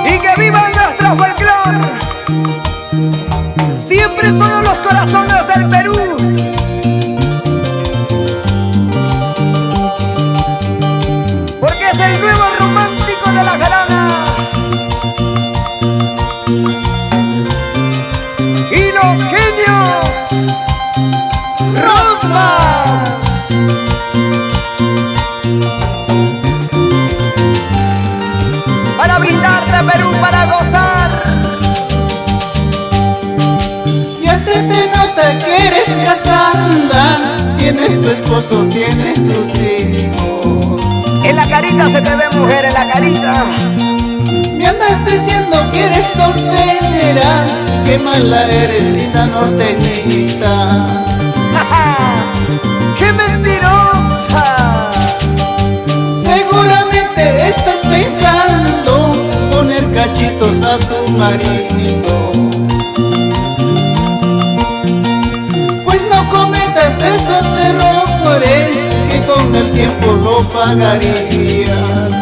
Y que viva nuestro folclor, siempre en todos los corazones del Perú. Porque es el nuevo romántico de la jarana. Y los genios Rockmas. Para brindarte, Perú, para gozar. Ya se te nota que eres casada, tienes tu esposo, tienes tus hijos. En la carita se te ve, mujer, en la carita. Me andas diciendo que eres soltera, qué mala eres, linda norteñita. ¡Qué mentirosa! Seguramente estás pensando poner cachitos a tu marido. Pues no cometas esos errores que con el tiempo lo pagarías.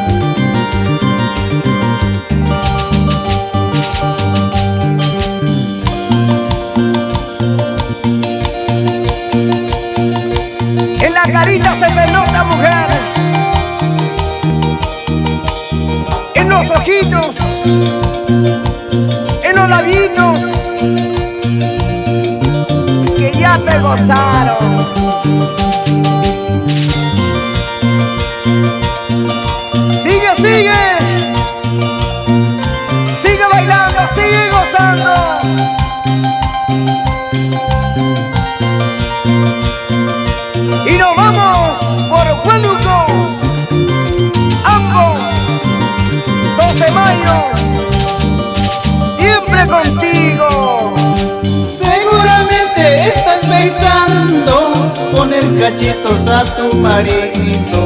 En la carita se te nota, mujer. En los ojitos, en los labitos, que ya te gozaron. Sigue, sigue, sigue bailando, sigue gozando. Y nos vamos por Huánuco, Ambo, 12 de mayo, siempre contigo. Seguramente estás pensando poner cachitos a tu marido.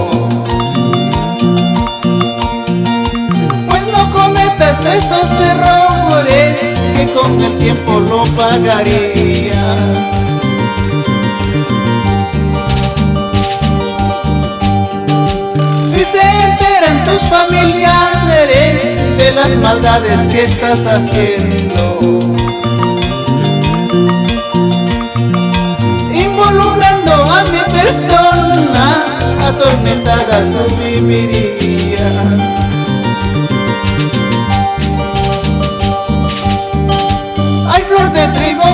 Pues no cometas esos errores que con el tiempo lo pagarías. Si se enteran tus familiares de las maldades que estás haciendo, involucrando a mi persona, atormentada tú vivirías. Ay, flor de trigo,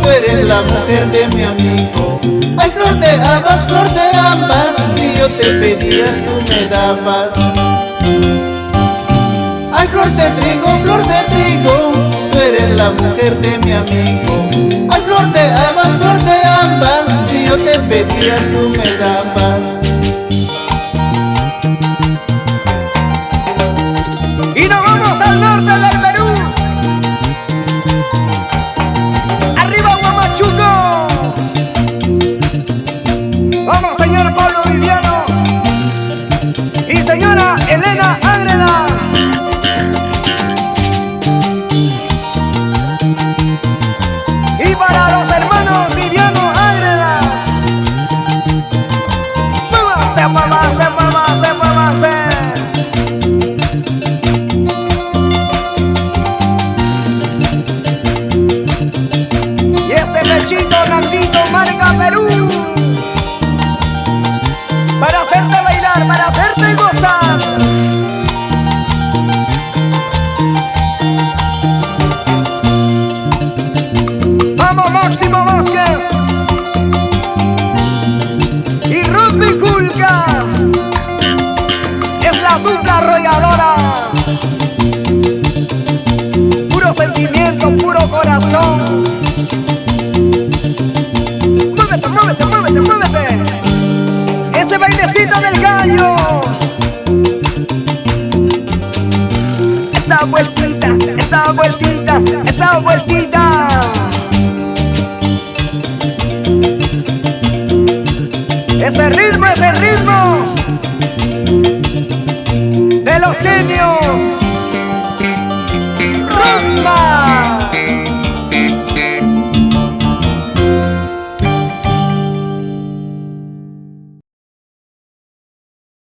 tú eres la mujer de mi amigo. Ay, flor de ambas, si yo te pedía tú me dabas. Ay, flor de trigo, tú eres la mujer de mi amigo. Ay, flor de ambas, si yo te pedía tú me dabas. Y nos vamos al norte del Perú. Arriba, Huamachuco. Vamos, señor Pablo Viviano y señora Elena Ágreda. Y para los hermanos Viviano Ágreda. Muévanse, muévanse, muévanse, muévanse. Y este pechito Nandito marca Perú. Para hacerte bailar, para hacerte gozar. Vamos, Máximo Vázquez.